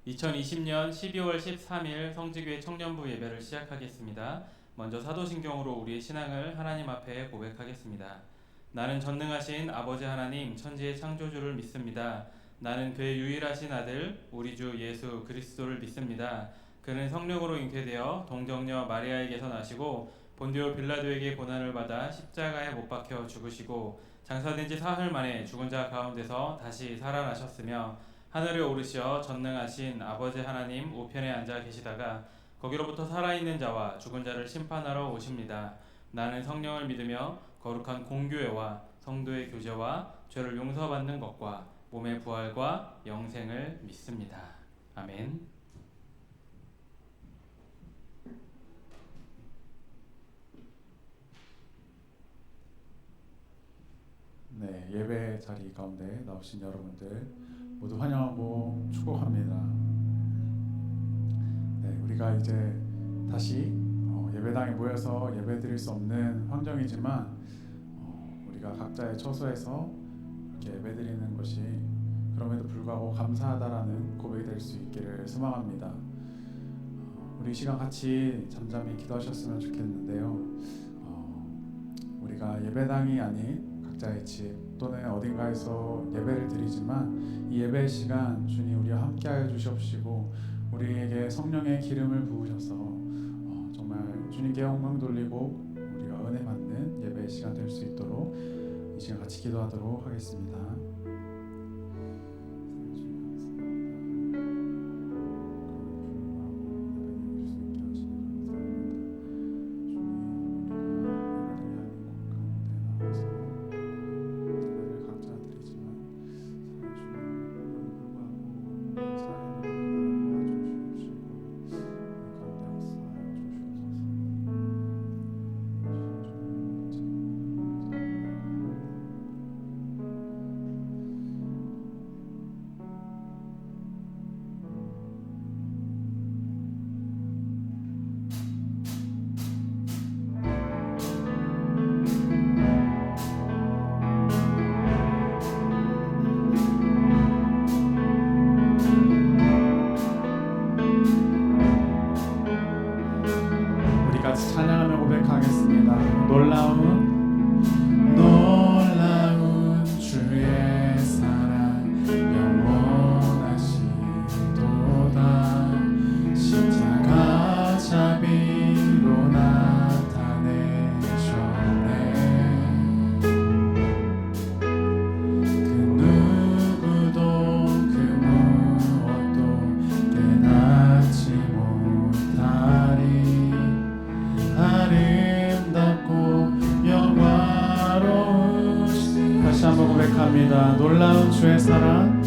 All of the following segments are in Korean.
2020년 12월 13일 성지교회 청년부 예배를 시작하겠습니다. 먼저 사도신경으로 우리의 신앙을 하나님 앞에 고백하겠습니다. 나는 전능하신 아버지 하나님 천지의 창조주를 믿습니다. 나는 그의 유일하신 아들 우리 주 예수 그리스도를 믿습니다. 그는 성령으로 잉태되어 동정녀 마리아에게서 나시고 본디오 빌라도에게 고난을 받아 십자가에 못 박혀 죽으시고 장사된 지 사흘 만에 죽은 자 가운데서 다시 살아나셨으며 하늘에 오르시어 전능하신 아버지 하나님 우편에 앉아 계시다가 거기로부터 살아있는 자와 죽은 자를 심판하러 오십니다. 나는 성령을 믿으며 거룩한 공교회와 성도의 교제와 죄를 용서받는 것과 몸의 부활과 영생을 믿습니다. 아멘. 네, 예배 자리 가운데 나오신 여러분들 모두 환영하고 축복합니다. 네, 우리가 이제 다시 예배당에 모여서 예배드릴 수 없는 환경이지만 우리가 각자의 처소에서 이렇게 예배드리는 것이 그럼에도 불구하고 감사하다라는 고백이 될 수 있기를 소망합니다. 우리 이 시간 같이 잠잠히 기도하셨으면 좋겠는데요. 우리가 예배당이 아닌 각자의 집 또는 어딘가에서 예배를 드리지만 이 예배의 시간 주님 우리와 함께하여 주시옵시고 우리에게 성령의 기름을 부으셔서 정말 주님께 영광 돌리고 우리가 은혜 받는 예배의 시간 될 수 있도록 이 시간 같이 기도하도록 하겠습니다. 찬양하며 고백하겠습니다. 놀라운 주의 사랑 영원하시도다. 십자가 자비로 나타내셨네. 그 누구도 그 무엇도 깨닫지 못하리. 아름답고 영화로우신 다시 한번 고백합니다. 놀라운 주의 사랑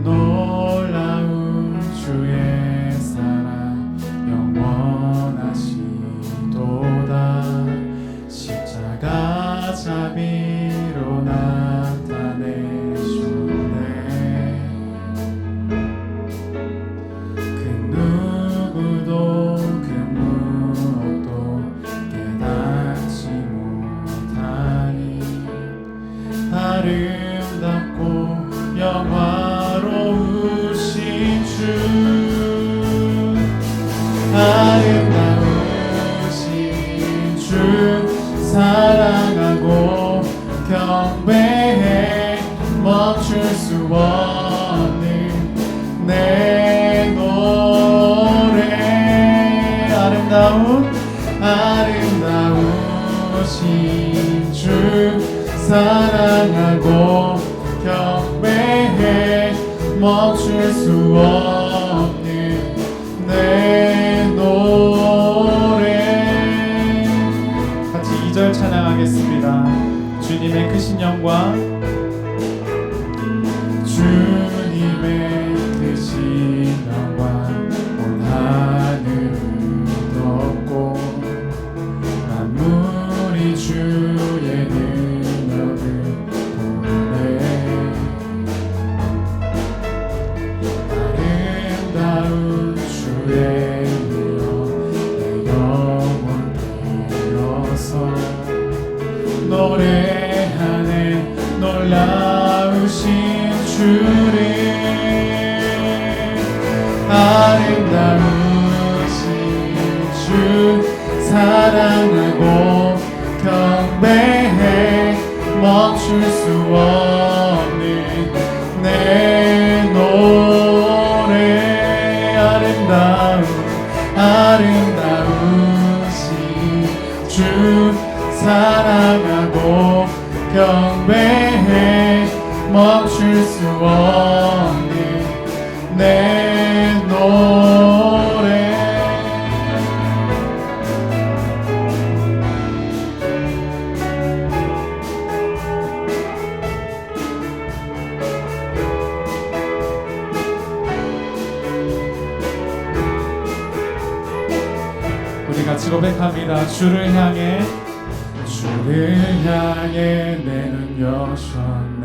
놀라운 주의 사랑 영원하시도다. 십자가 자비로 나타내셨네. 그 누구도 아름답고 영화로우신 주 아름다우신 주 사랑하고 경배해 멈출 수 없는 내 노래. 아름다우신 주 사랑하고 경배해 멈출 수 없는 내 노래. 같이 2절 찬양하겠습니다. 주님의 크신 영광 주님의 크신 영광 온 하늘을 덮고 만물이 주의 아름다운 주의 이름 내 영혼 되어서 노래하네 멈출 수 없는 내 노래. 우리 같이 고백합니다. 주를 향해 내 눈 여셨네.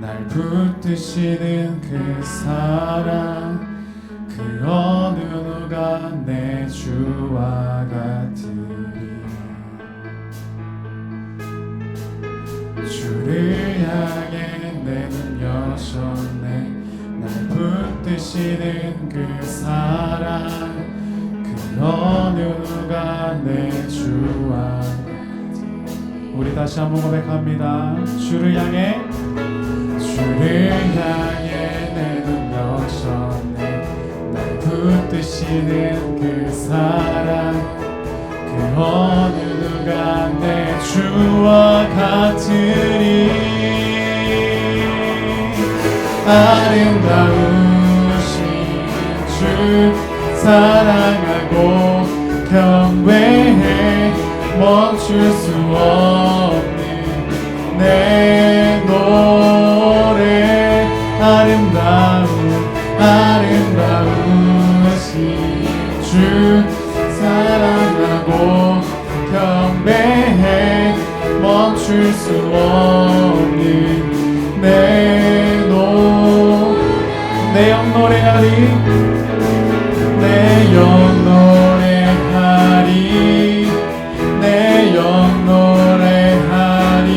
날 붙드시는 그 사랑, 그 어느 누가 내 주와 같으리. 주를 향해 내 눈 여셨네. 날 붙드시는 그 사랑, 그 어느 누가 내 주와. 우리 다시 한번 고백합니다. 주를 향해 내 눈 여셨네. 날 붙드시는 그 사랑, 그 어느 누가 내 주와 같으리. 아름다우신 주 사랑하고 경배해. 멈출 수 없는 내 노래. 아름다우신 주 사랑하고 경배해. 멈출 수 없는 내 영 노래하리. 내 영 노래하리. 내 영 노래하리.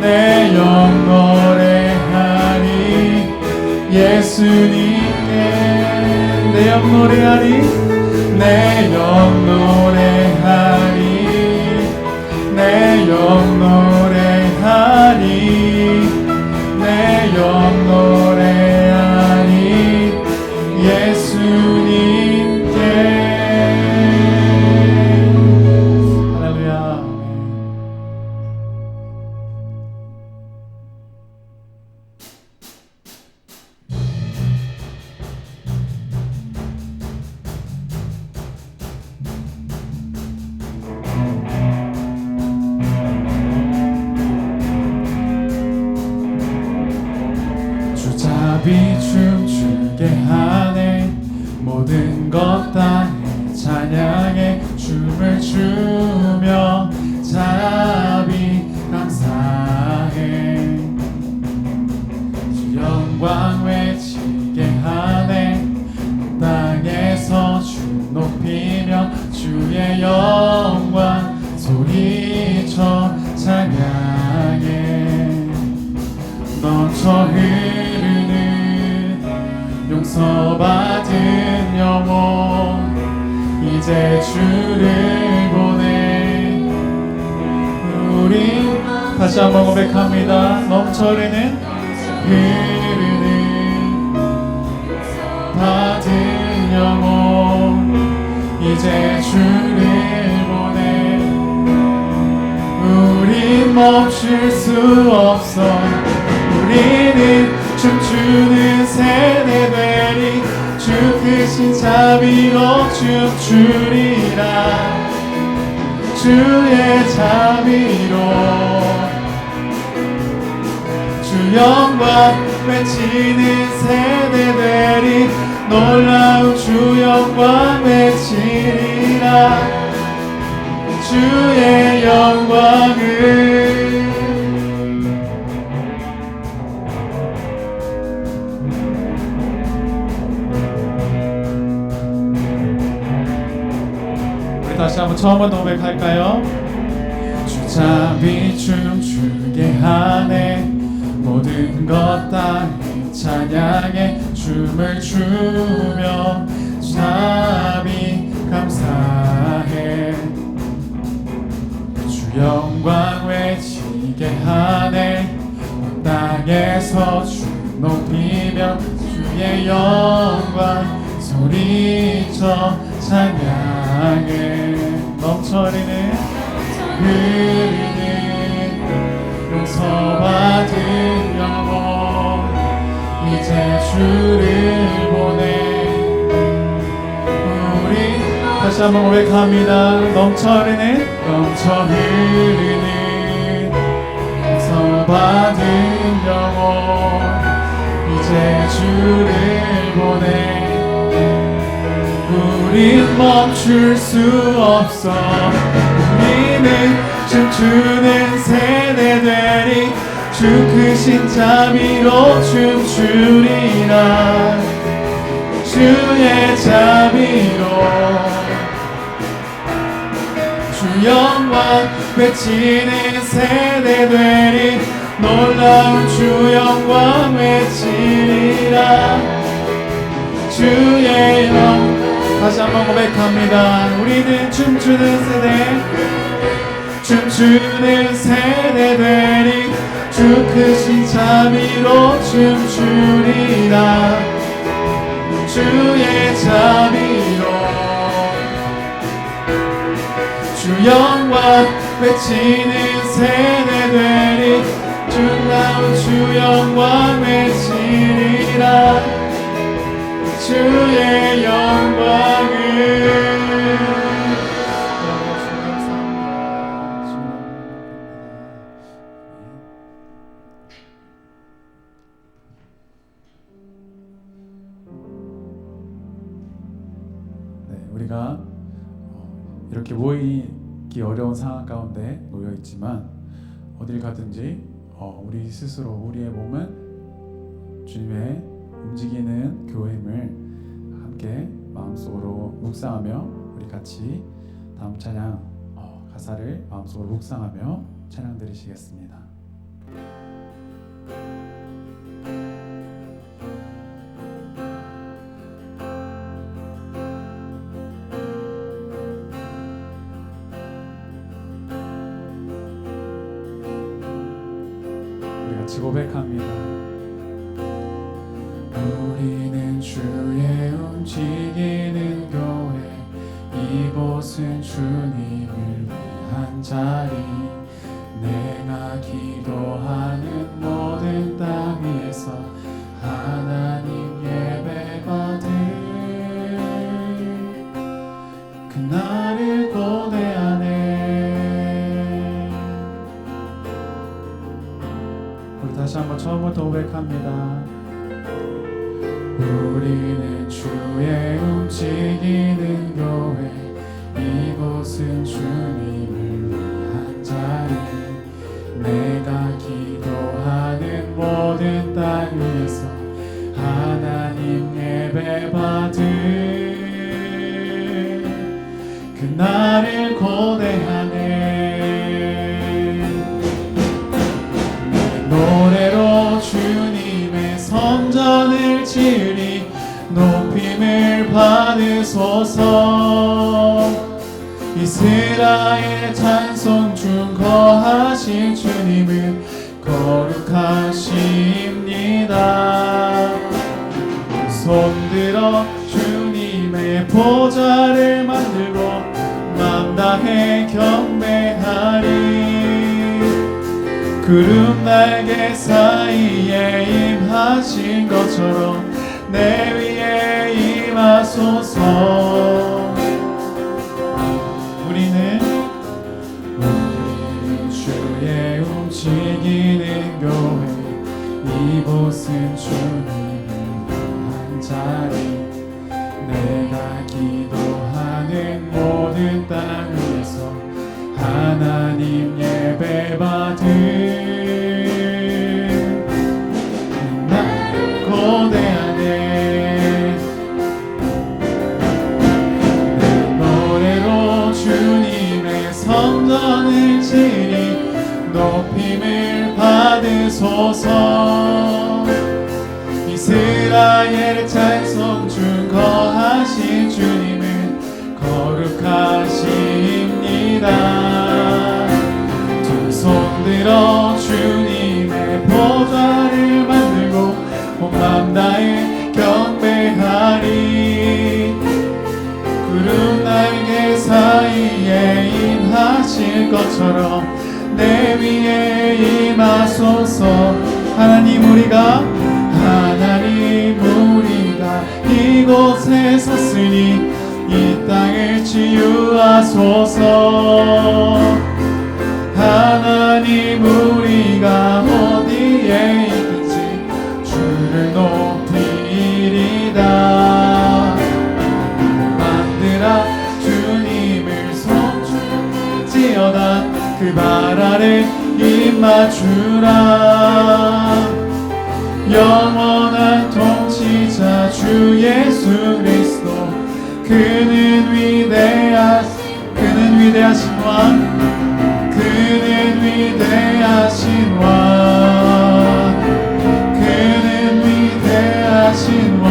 내 영 노래하리. 예수님께 내 영 노래하리. 내 영 노래하리. 내 영 노래하리. 내 영 노래하리. 예수님께. 주잡이 춤추게 하네. 모든 것 다 찬양해. 춤을 추며 자비 감사해. 주 영광 외치게 하네. 땅에서 주 높이며 주의 영광 소리쳐 찬양해. 넘쳐 흐르는 용서받은 영혼 이제 주를 보내. 우리 다시 한번 고백합니다. 넘쳐 흐르는 받은 영혼 이제 주를 보내. 우린 멈출 수 없어. 우리는 춤추는 세대 되리. 주 크신 자비로 춤추리라. 주의 자비로 주 영광 외치는 세대 되리. 놀라운 주 영광 외치리라. 주의 영광을. 우리 다시 한번 처음부터 고백할까요? 주잡이 춤추게 하네. 모든 것 다 찬양해. 춤을 추며 자비 감사해. 주 영광 외치게 하네. 땅에서 주 높이며 주의 영광 소리쳐 찬양해. 넘쳐 흐르는 용서받은 영혼 이제 주를 보내. 우리 다시 한번 고백합니다. 넘쳐 흐르는 용서받은 영혼 이제 주를 보내. 우린 멈출 수 없어. 우리는 춤추는 세대 되리. 주 크신 자비로 춤추리라. 주의 자비로 주 영광 외치는 세대 되리. 놀라운 주 영광 외치리라. 주의 영광. 다시 한번 고백합니다. 우리는 춤추는 세대 되리. 주 크신 자비로 춤추리라. 주의 자비로 주 영광 외치는 세대 되리. 놀라운 주 영광 외치리라. 주의 영광을. 네, 우리가 이렇게 모이기 어려운 상황 가운데 놓여 있지만 어딜 가든지 우리 스스로 우리의 몸은 주님의 움직이는 교회임을 함께 마음속으로 묵상하며 우리 같이 다음 찬양 가사를 마음속으로 묵상하며 찬양 드리시겠습니다. 우리 같이 고백합니다. 우리는 주의 움직이는 교회. 이곳은 주님을 위한 자리. 내가 기도하는 모든 땅 위에서 하나님 예배받을 그날을 고대하네. 우리 다시 한번 처음부터 고백합니다. 우리는 주의 움직이는 교회. 이곳은 주님을 위한 자리. 내가 기도하는 모든 땅 위에서 하나님 예배받을 그날을 고대하네. 노래로 주님의 성전을 지으리. 높임을 받으소서. 이스라엘 찬송 중 거하신 주님은 거룩하십니다. 손들어 주님의 보좌를 만들고 맘 다해 경배하리. 구름 날개 사이에 임하신 것처럼 내 위에 임하소서. 우리는 주의 움직이는 교회. 이곳은 주님을 위한 자리. 내가 기도하는 모든 땅 위에서 하나님 예배받을 나를 고대하네. 내 노래로 주님의 성전을 지으리. 높임을 받으소서. 이스라엘 찬송 중 거하신 주님은 거룩하십니다. 두 손 들어 주님의 보좌를 만들고 온 맘 다해 경배하리. 구름 날개 사이에 임하실 것처럼 내 위에 임하소서. 하나님 우리가 이곳에 섰으니 이 땅을 치유하소서. 하나님 우리가 어디에 있든지 주를 높이리다. 만들어 주님을 송축지어다. 그 발 아래 입맞추라. 영원한 통치자 주 예수 그리스도. 그는 위대하신 왕. 그는 위대하신 왕. 그는 위대하신 왕.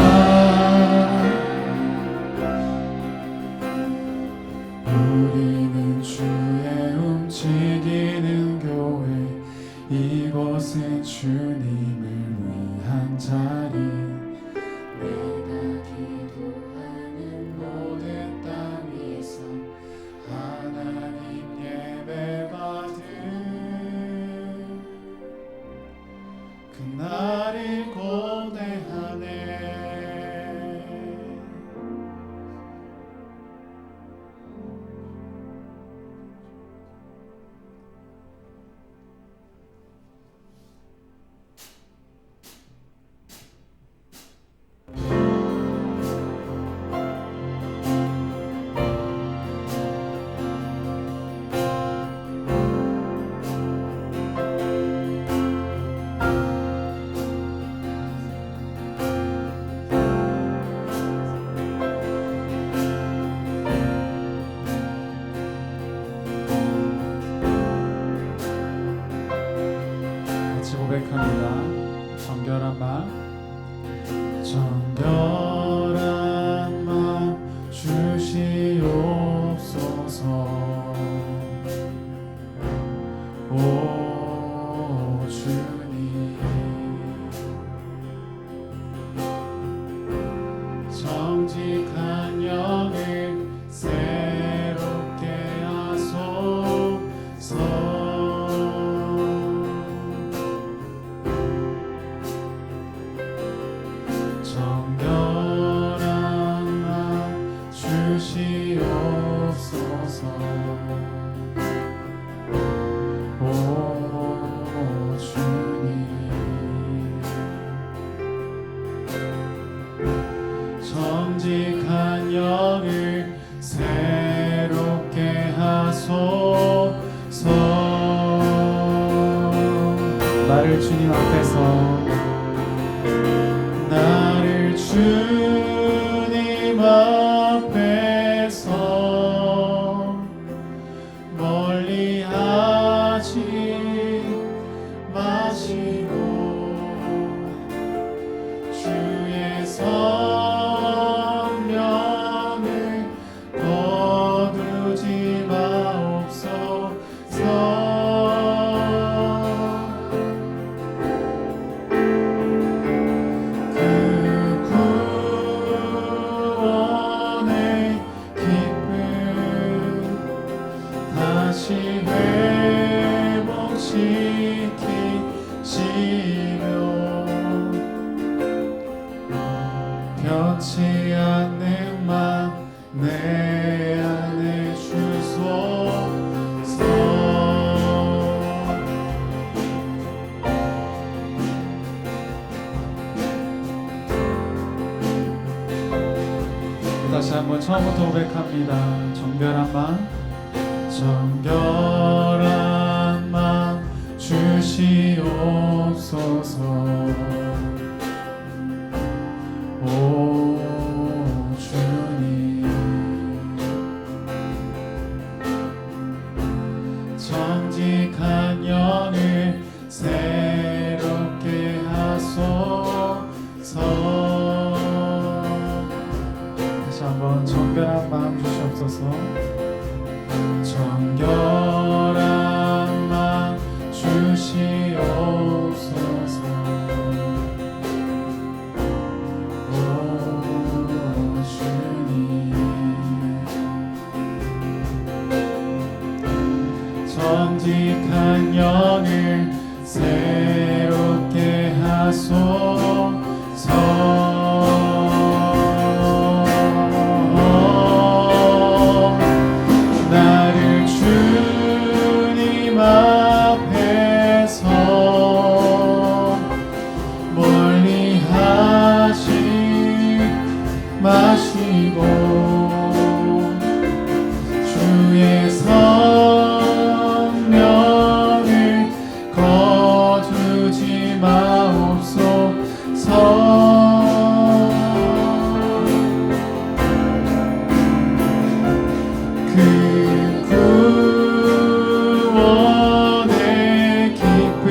우리는 주의 움직이는 교회. 이곳은 주님을 위한 자리. 내가 기도하는 모든 땅 위에서 하나님 예배받은 그날을 고대하네. 같이 고백합니다. 정결한 맘 주시옵소서. 오 주님, 정직한 영을 새롭게 하소서. 정결한 맘 주시옵소서. 오 주님, 정직한 영을 새롭게 하소서. 나를 주님 앞에서 멀리하지 마시고 주의 성령을 거두지 마옵소서. 그 구원의 기쁨 다시 회복시키시며 변치 않는 맘 내 안에 주소서. 다시 한번 처음부터 고백합니다. 정결한 맘 주시옵소서. 오 주님, 정직한 영을 새롭게 하소서. 다시 한번 정결한 마음 주시옵소서. 정결한 맘 주시옵소서. 오 주님, 정직한 고백한 영을 새롭게 하소서. 나를 주님 앞에서 멀리 하지 마시고 주의 성령을 거두지 마옵소서. 그 구원의 기쁨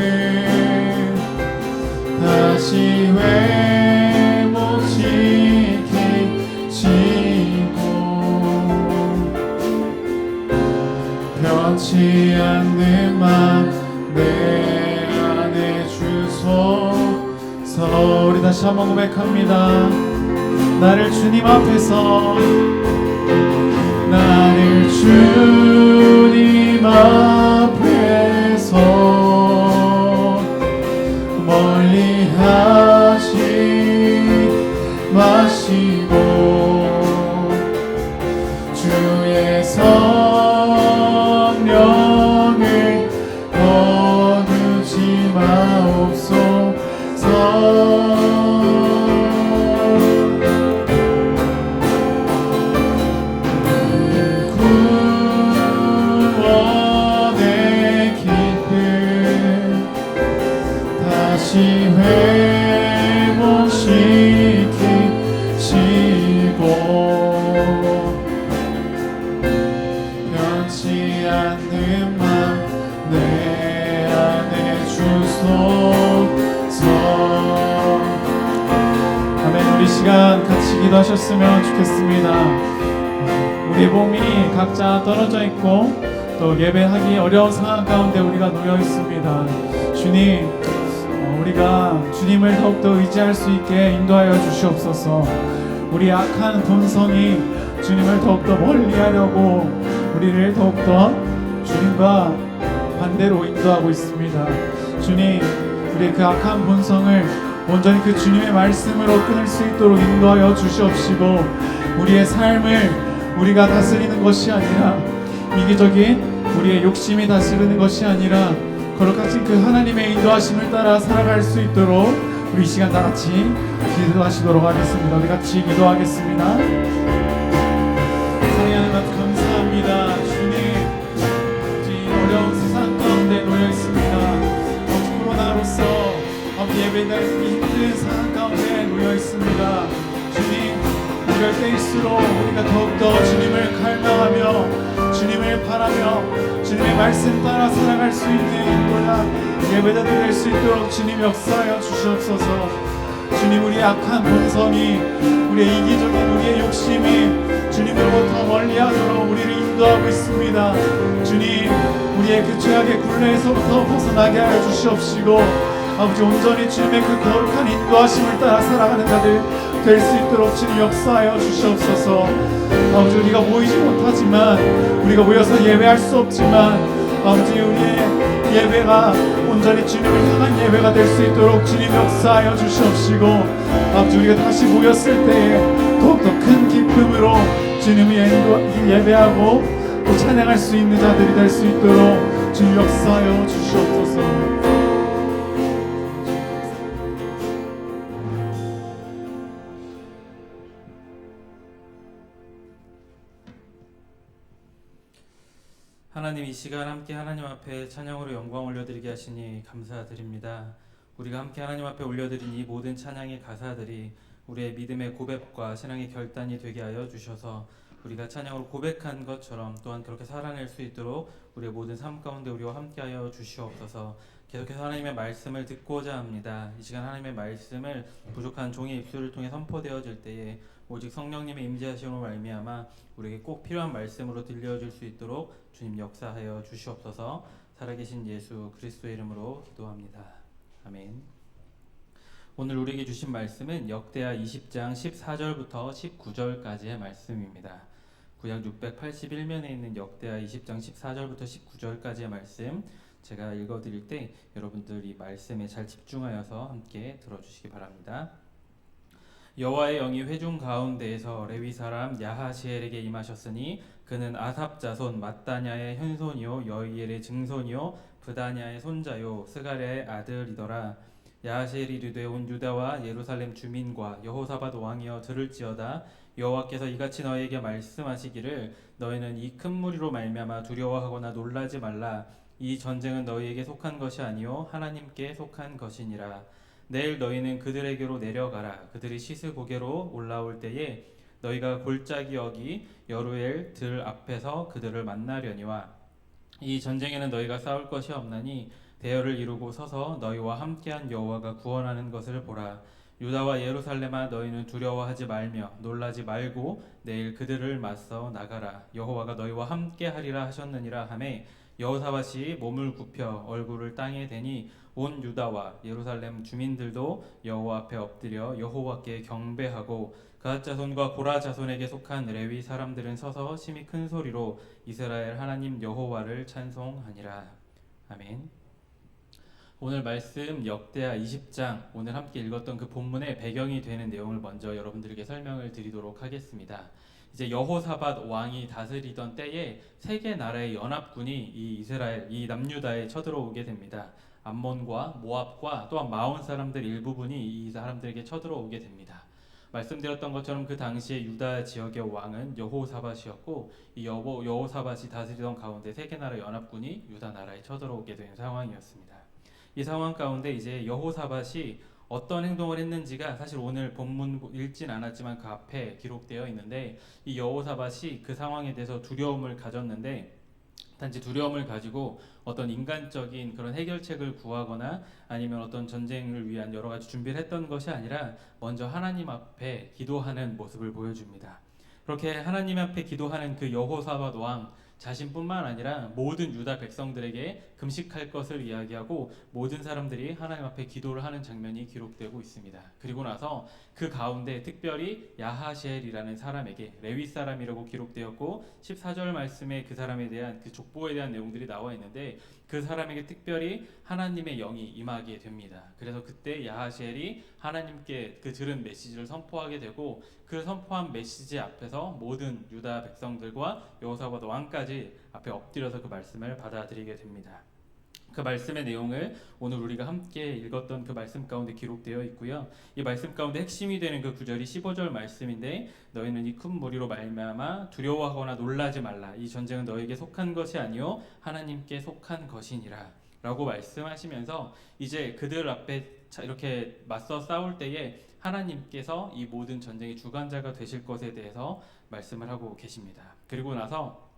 다시 회복시키시고 변치 않는 맘 내 안에 주소서. 우리 다시 한번 고백합니다. 나를 주님 앞에서 나를 주님 앞에서 멀리 하지 마시고 주의 성령을 거두지 마옵소서. 구원의 기쁨 다시 회복시키시고 변치 않는 맘 내 안에 주소서. 아멘. 우리 시간 같이 기도하셨으면 좋겠습니다. 우리 몸이 각자 떨어져 있고 또 예배하기 어려운 상황 가운데 우리가 놓여 있습니다. 주님, 우리가 주님을 더욱더 의지할 수 있게 인도하여 주시옵소서. 우리 악한 본성이 주님을 더욱더 멀리하려고 우리를 더욱더 주님과 반대로 인도하고 있습니다. 주님, 우리의 그 악한 본성을 온전히 그 주님의 말씀으로 끊을 수 있도록 인도하여 주시옵시고 우리의 삶을 우리가 다스리는 것이 아니라 이기적인 우리의 욕심이 다스리는 것이 아니라 거룩하신 그 하나님의 인도하심을 따라 살아갈 수 있도록 우리 이 시간 다 같이 기도하시도록 하겠습니다. 우리 같이 기도하겠습니다. 사랑하는 하나님 감사합니다. 주님, 이 어려운 세상 가운데 놓여 있습니다. 코로나로서 예배드리기 힘든 상황 가운데 놓여 있습니다. 주님, 이럴 때일수록 우리가 더욱더 주님을 갈망하며 주님을 바라며 주님의 말씀 따라 살아갈 수 있는 예배자들 될 수 있도록 주님 역사하여 주시옵소서. 주님, 우리의 악한 본성이 우리의 이기적인 우리의 욕심이 주님으로부터 멀리하도록 우리를 인도하고 있습니다. 주님, 우리의 그 죄악의 굴레에서부터 벗어나게 하여 주시옵시고 아버지 온전히 주님의 그 거룩한 인도하심을 따라 살아가는 자들 될 수 있도록 주님 역사하여 주시옵소서. 아버지 우리가 모이지 못하지만 우리가 모여서 예배할 수 없지만 아버지 우리의 예배가 온전히 주님을 향한 예배가 될 수 있도록 주님 역사하여 주시옵시고 아버지 우리가 다시 모였을 때에 더욱더 큰 기쁨으로 주님을 예배하고 또 찬양할 수 있는 자들이 될 수 있도록 주님 역사하여 주시옵소서. 하나님, 이 시간 함께 하나님 앞에 찬양으로 영광 올려드리게 하시니 감사드립니다. 우리가 함께 하나님 앞에 올려드린 이 모든 찬양의 가사들이 우리의 믿음의 고백과 신앙의 결단이 되게 하여 주셔서 우리가 찬양으로 고백한 것처럼 또한 그렇게 살아낼 수 있도록 우리의 모든 삶 가운데 우리와 함께하여 주시옵소서. 계속해서 하나님의 말씀을 듣고자 합니다. 이 시간 하나님의 말씀을 부족한 종의 입술을 통해 선포되어질 때에 오직 성령님의 임재하심으로 말미암아 우리에게 꼭 필요한 말씀으로 들려줄 수 있도록 주님 역사하여 주시옵소서. 살아계신 예수 그리스도의 이름으로 기도합니다. 아멘. 오늘 우리에게 주신 말씀은 역대하 20장 14절부터 19절까지의 말씀입니다. 구약 681면에 있는 역대하 20장 14절부터 19절까지의 말씀, 제가 읽어드릴 때 여러분들이 말씀에 잘 집중하여서 함께 들어주시기 바랍니다. 여호와의 영이 회중 가운데에서 레위 사람 야하시엘에게 임하셨으니 그는 아삽 자손 mat다냐의 현손이요 여이엘의 증손이요 브다냐의 손자요 스가랴의 아들이더라. 야하시엘이 이르되 온 유다와 예루살렘 주민과 여호사밧 왕이여 들을지어다. 여호와께서 이같이 너희에게 말씀하시기를 너희는 이 큰 무리로 말미암아 두려워하거나 놀라지 말라. 이 전쟁은 너희에게 속한 것이 아니요 하나님께 속한 것이니라. 내일 너희는 그들에게로 내려가라. 그들이 시스고개로 올라올 때에 너희가 골짜기 여기 여루엘 들 앞에서 그들을 만나려니와 이 전쟁에는 너희가 싸울 것이 없나니 대열을 이루고 서서 너희와 함께한 여호와가 구원하는 것을 보라. 유다와 예루살렘아 너희는 두려워하지 말며 놀라지 말고 내일 그들을 맞서 나가라. 여호와가 너희와 함께하리라 하셨느니라 하매 여호사밧이 몸을 굽혀 얼굴을 땅에 대니 온 유다와 예루살렘 주민들도 여호와 앞에 엎드려 여호와께 경배하고 갓 자손과 고라 자손에게 속한 레위 사람들은 서서 심히 큰 소리로 이스라엘 하나님 여호와를 찬송하니라. 아멘. 오늘 말씀 역대하 20장 오늘 함께 읽었던 그 본문의 배경이 되는 내용을 먼저 여러분들에게 설명을 드리도록 하겠습니다. 이제 여호사밧 왕이 다스리던 때에 세 개 나라의 연합군이 이 이스라엘 이 남유다에 쳐들어오게 됩니다. 암몬과 모압과 또한 마온 사람들 일부분이 이 사람들에게 쳐들어오게 됩니다. 말씀드렸던 것처럼 그 당시에 유다 지역의 왕은 여호사밧이었고 이 여호사밧이 다스리던 가운데 세 개 나라 연합군이 유다 나라에 쳐들어오게 된 상황이었습니다. 이 상황 가운데 이제 여호사밧이 어떤 행동을 했는지가 사실 오늘 본문 읽진 않았지만 그 앞에 기록되어 있는데 이 여호사밧이 그 상황에 대해서 두려움을 가졌는데 단지 두려움을 가지고 어떤 인간적인 그런 해결책을 구하거나 아니면 어떤 전쟁을 위한 여러 가지 준비를 했던 것이 아니라 먼저 하나님 앞에 기도하는 모습을 보여줍니다. 그렇게 하나님 앞에 기도하는 그 여호사밧 왕 자신뿐만 아니라 모든 유다 백성들에게 금식할 것을 이야기하고 모든 사람들이 하나님 앞에 기도를 하는 장면이 기록되고 있습니다. 그리고 나서 그 가운데 특별히 야하시엘이라는 사람에게 레위 사람이라고 기록되었고 14절 말씀에 그 사람에 대한 그 족보에 대한 내용들이 나와 있는데 그 사람에게 특별히 하나님의 영이 임하게 됩니다. 그래서 그때 야하시엘이 하나님께 그 들은 메시지를 선포하게 되고 그 선포한 메시지 앞에서 모든 유다 백성들과 여호사밧 왕까지 앞에 엎드려서 그 말씀을 받아들이게 됩니다. 그 말씀의 내용을 오늘 우리가 함께 읽었던 그 말씀 가운데 기록되어 있고요. 이 말씀 가운데 핵심이 되는 그 구절이 15절 말씀인데 너희는 이 큰 무리로 말미암아 두려워하거나 놀라지 말라. 이 전쟁은 너에게 속한 것이 아니요 하나님께 속한 것이니라 라고 말씀하시면서 이제 그들 앞에 이렇게 맞서 싸울 때에 하나님께서 이 모든 전쟁의 주관자가 되실 것에 대해서 말씀을 하고 계십니다. 그리고 나서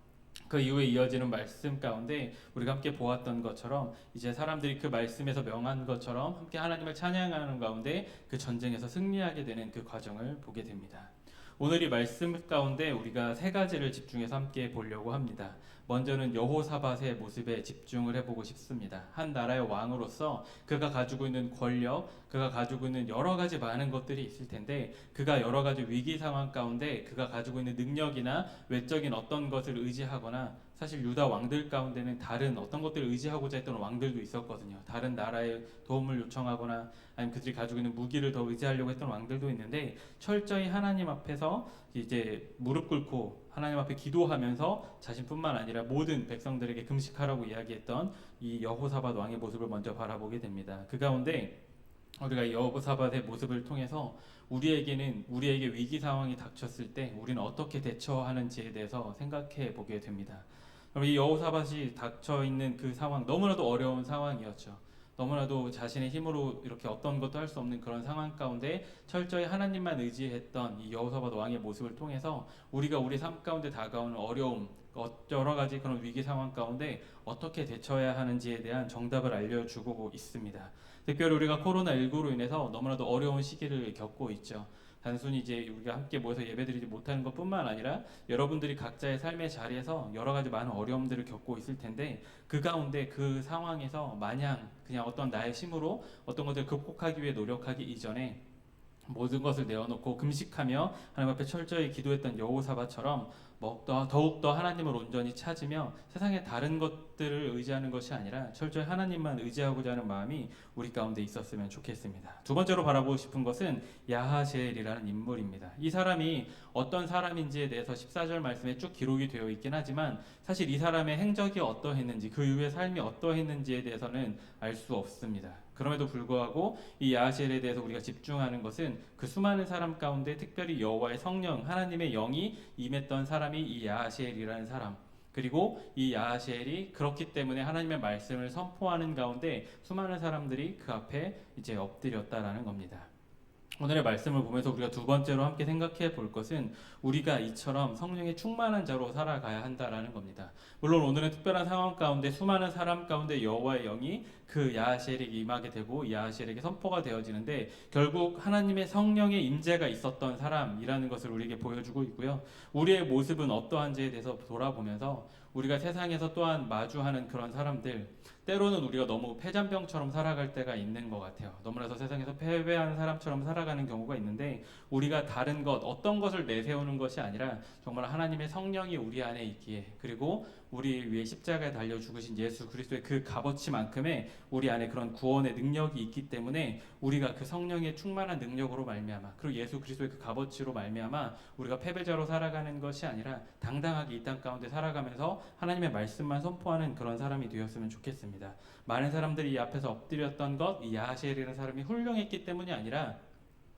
그 이후에 이어지는 말씀 가운데 우리가 함께 보았던 것처럼 이제 사람들이 그 말씀에서 명한 것처럼 함께 하나님을 찬양하는 가운데 그 전쟁에서 승리하게 되는 그 과정을 보게 됩니다. 오늘 이 말씀 가운데 우리가 세 가지를 집중해서 함께 보려고 합니다. 먼저는 여호사밧의 모습에 집중을 해보고 싶습니다. 한 나라의 왕으로서 그가 가지고 있는 권력, 그가 가지고 있는 여러 가지 많은 것들이 있을 텐데 그가 여러 가지 위기 상황 가운데 그가 가지고 있는 능력이나 외적인 어떤 것을 의지하거나 사실 유다 왕들 가운데는 다른 어떤 것들을 의지하고자 했던 왕들도 있었거든요. 다른 나라의 도움을 요청하거나 아니면 그들이 가지고 있는 무기를 더 의지하려고 했던 왕들도 있는데 철저히 하나님 앞에서 이제 무릎 꿇고 하나님 앞에 기도하면서 자신뿐만 아니라 모든 백성들에게 금식하라고 이야기했던 이 여호사밧 왕의 모습을 먼저 바라보게 됩니다. 그 가운데 우리가 여호사밧의 모습을 통해서 우리에게 위기 상황이 닥쳤을 때 우리는 어떻게 대처하는지에 대해서 생각해 보게 됩니다. 그럼 이 여호사밧이 닥쳐 있는 그 상황 너무나도 어려운 상황이었죠. 너무나도 자신의 힘으로 이렇게 어떤 것도 할 수 없는 그런 상황 가운데 철저히 하나님만 의지했던 이 여호사밧 왕의 모습을 통해서 우리가 우리 삶 가운데 다가오는 어려움, 여러 가지 그런 위기 상황 가운데 어떻게 대처해야 하는지에 대한 정답을 알려주고 있습니다. 특별히 우리가 코로나19로 인해서 너무나도 어려운 시기를 겪고 있죠. 단순히 이제 우리가 함께 모여서 예배드리지 못하는 것뿐만 아니라 여러분들이 각자의 삶의 자리에서 여러 가지 많은 어려움들을 겪고 있을 텐데 그 가운데 그 상황에서 마냥 그냥 어떤 나의 힘으로 어떤 것들을 극복하기 위해 노력하기 이전에 모든 것을 내어놓고 금식하며 하나님 앞에 철저히 기도했던 여호사밧처럼 더욱더 하나님을 온전히 찾으며 세상의 다른 것들을 의지하는 것이 아니라 철저히 하나님만 의지하고자 하는 마음이 우리 가운데 있었으면 좋겠습니다. 두 번째로 바라보고 싶은 것은 야하시엘이라는 인물입니다. 이 사람이 어떤 사람인지에 대해서 14절 말씀에 쭉 기록이 되어 있긴 하지만 사실 이 사람의 행적이 어떠했는지 그 이후의 삶이 어떠했는지에 대해서는 알 수 없습니다. 그럼에도 불구하고 이 야하시엘에 대해서 우리가 집중하는 것은 그 수많은 사람 가운데 특별히 여호와의 성령 하나님의 영이 임했던 사람이 이 야하시엘이라는 사람, 그리고 이 야하시엘이 그렇기 때문에 하나님의 말씀을 선포하는 가운데 수많은 사람들이 그 앞에 이제 엎드렸다라는 겁니다. 오늘의 말씀을 보면서 우리가 두 번째로 함께 생각해 볼 것은 우리가 이처럼 성령의 충만한 자로 살아가야 한다라는 겁니다. 물론 오늘은 특별한 상황 가운데 수많은 사람 가운데 여호와의 영이 그 야하시엘에게 임하게 되고 야하시엘에게 선포가 되어지는데 결국 하나님의 성령의 임재가 있었던 사람이라는 것을 우리에게 보여주고 있고요. 우리의 모습은 어떠한지에 대해서 돌아보면서 우리가 세상에서 또한 마주하는 그런 사람들, 때로는 우리가 너무 패잔병처럼 살아갈 때가 있는 것 같아요. 너무나도 세상에서 패배한 사람처럼 살아가는 경우가 있는데 우리가 다른 것, 어떤 것을 내세우는 것이 아니라 정말 하나님의 성령이 우리 안에 있기에, 그리고 우리 위에 십자가에 달려 죽으신 예수 그리스도의 그 값어치만큼의 우리 안에 그런 구원의 능력이 있기 때문에 우리가 그 성령의 충만한 능력으로 말미암아, 그리고 예수 그리스도의 그 값어치로 말미암아 우리가 패배자로 살아가는 것이 아니라 당당하게 이 땅 가운데 살아가면서 하나님의 말씀만 선포하는 그런 사람이 되었으면 좋겠습니다. 많은 사람들이 이 앞에서 엎드렸던 것, 이 야하시엘이라는 사람이 훌륭했기 때문이 아니라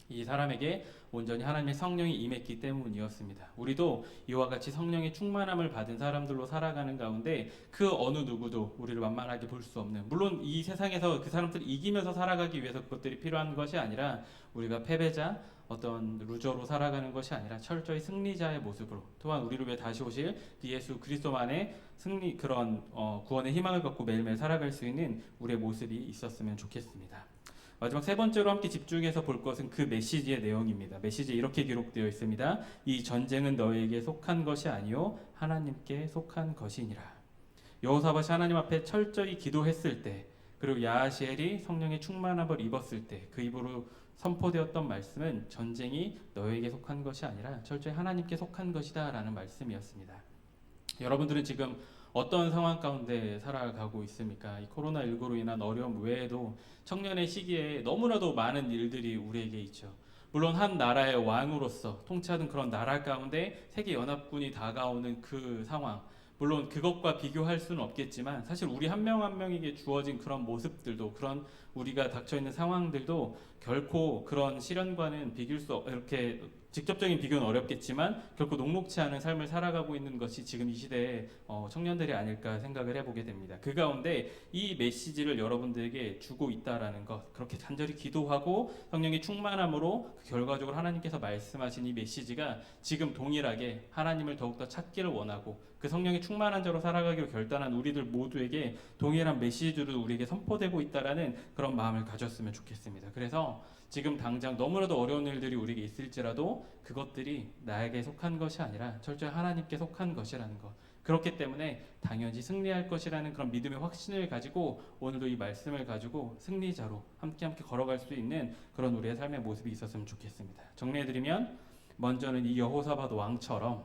이 사람에게 온전히 하나님의 성령이 임했기 때문이었습니다. 우리도 이와 같이 성령의 충만함을 받은 사람들로 살아가는 가운데 그 어느 누구도 우리를 만만하게 볼 수 없는, 물론 이 세상에서 그 사람들을 이기면서 살아가기 위해서 그것들이 필요한 것이 아니라 우리가 패배자, 어떤 루저로 살아가는 것이 아니라 철저히 승리자의 모습으로, 또한 우리를 위해 다시 오실 그 예수 그리스도만의 승리, 그런 구원의 희망을 갖고 매일매일 살아갈 수 있는 우리의 모습이 있었으면 좋겠습니다. 마지막 세 번째로 함께 집중해서 볼 것은 그 메시지의 내용입니다. 메시지에 이렇게 기록되어 있습니다. 이 전쟁은 너희에게 속한 것이 아니요 하나님께 속한 것이니라. 여호사밧이 하나님 앞에 철저히 기도했을 때, 그리고 야하시엘이 성령의 충만함을 입었을 때 그 입으로 선포되었던 말씀은 전쟁이 너희에게 속한 것이 아니라 철저히 하나님께 속한 것이다 라는 말씀이었습니다. 여러분들은 지금 어떤 상황 가운데 살아가고 있습니까? 이 코로나19로 인한 어려움 외에도 청년의 시기에 너무나도 많은 일들이 우리에게 있죠. 물론 한 나라의 왕으로서 통치하던 그런 나라 가운데 세계 연합군이 다가오는 그 상황, 물론 그것과 비교할 수는 없겠지만 사실 우리 한 명 한 명에게 주어진 그런 모습들도, 그런 우리가 닥쳐있는 상황들도 결코 그런 시련과는 비길 수 이렇게 직접적인 비교는 어렵겠지만 결코 녹록치 않은 삶을 살아가고 있는 것이 지금 이 시대의 청년들이 아닐까 생각을 해보게 됩니다. 그 가운데 이 메시지를 여러분들에게 주고 있다라는 것, 그렇게 간절히 기도하고 성령의 충만함으로 결과적으로 하나님께서 말씀하신 이 메시지가 지금 동일하게 하나님을 더욱더 찾기를 원하고 그 성령의 충만한 자로 살아가기로 결단한 우리들 모두에게 동일한 메시지로 우리에게 선포되고 있다라는 그런 마음을 가졌으면 좋겠습니다. 그래서 지금 당장 너무나도 어려운 일들이 우리에게 있을지라도 그것들이 나에게 속한 것이 아니라 철저히 하나님께 속한 것이라는 것, 그렇기 때문에 당연히 승리할 것이라는 그런 믿음의 확신을 가지고 오늘도 이 말씀을 가지고 승리자로 함께 걸어갈 수 있는 그런 우리의 삶의 모습이 있었으면 좋겠습니다. 정리해드리면 먼저는 이 여호사밧 왕처럼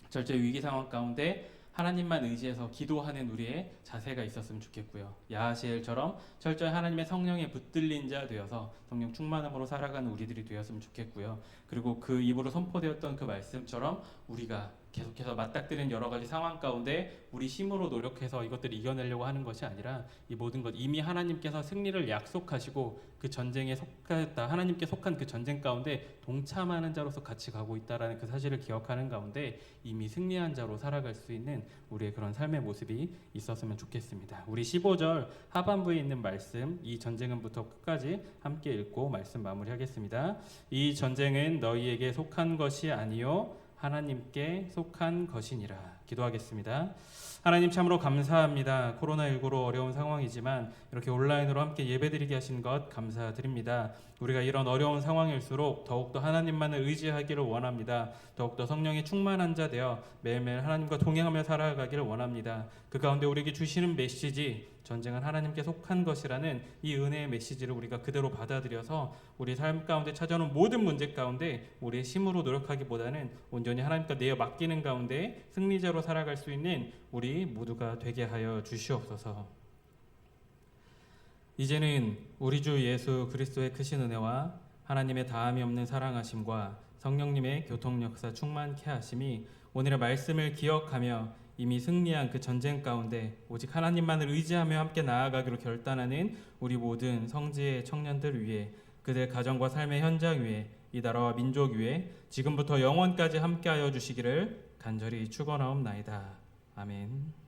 철저히 위기 상황 가운데 하나님만 의지해서 기도하는 우리의 자세가 있었으면 좋겠고요. 야하시엘처럼 철저히 하나님의 성령에 붙들린 자 되어서 성령 충만함으로 살아가는 우리들이 되었으면 좋겠고요. 그리고 그 입으로 선포되었던 그 말씀처럼 우리가 계속해서 맞닥뜨리는 여러 가지 상황 가운데 우리 힘으로 노력해서 이것들을 이겨내려고 하는 것이 아니라 이 모든 것 이미 하나님께서 승리를 약속하시고 그 전쟁에 속하였다, 하나님께 속한 그 전쟁 가운데 동참하는 자로서 같이 가고 있다라는 그 사실을 기억하는 가운데 이미 승리한 자로 살아갈 수 있는 우리의 그런 삶의 모습이 있었으면 좋겠습니다. 우리 15절 하반부에 있는 말씀, 이 전쟁은부터 끝까지 함께 읽고 말씀 마무리하겠습니다. 이 전쟁은 너희에게 속한 것이 아니요 하나님께 속한 것이니라. 기도하겠습니다. 하나님 참으로 감사합니다. 코로나19로 어려운 상황이지만 이렇게 온라인으로 함께 예배드리게 하신 것 감사드립니다. 우리가 이런 어려운 상황일수록 더욱더 하나님만을 의지하기를 원합니다. 더욱더 성령의 충만한 자 되어 매일매일 하나님과 동행하며 살아가기를 원합니다. 그 가운데 우리에게 주시는 메시지, 전쟁은 하나님께 속한 것이라는 이 은혜의 메시지를 우리가 그대로 받아들여서 우리 삶 가운데 찾아오는 모든 문제 가운데 우리의 힘으로 노력하기보다는 온전히 하나님께 내어 맡기는 가운데 승리자로 살아갈 수 있는 우리 모두가 되게 하여 주시옵소서. 이제는 우리 주 예수 그리스도의 크신 은혜와 하나님의 다함이 없는 사랑하심과 성령님의 교통역사 충만케 하심이 오늘의 말씀을 기억하며 이미 승리한 그 전쟁 가운데 오직 하나님만을 의지하며 함께 나아가기로 결단하는 우리 모든 성지의 청년들 위해, 그들 가정과 삶의 현장 위에, 이 나라와 민족 위에 지금부터 영원까지 함께하여 주시기를 간절히 축원하옵나이다. 아멘.